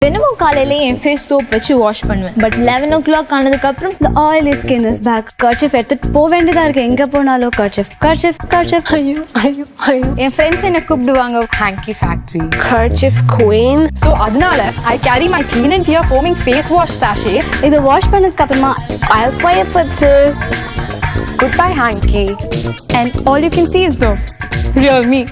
தினமும் காலையில என் face soap வச்சு வாஷ் பண்ணுவேன். பட் 11 o'clock ஆனதுக்கு அப்புறம் the oily skin is back. Kerchief எடுத்துட்டு போக வேண்டியதா இருக்கு. எங்க போனாலும் கர்ச்சீஃப். ஐயோ என் ஃப்ரெண்ட்ஸ் என்ன கூப்பிடுவாங்க Hanky Factory. kerchief queen. So அதனால I carry my clean and clear foaming face wash sachet. இதை வாஷ் பண்ணதுக்கு அப்புறமா I'll play a putzu. Goodbye, Hanky. and all you can see is the Real me.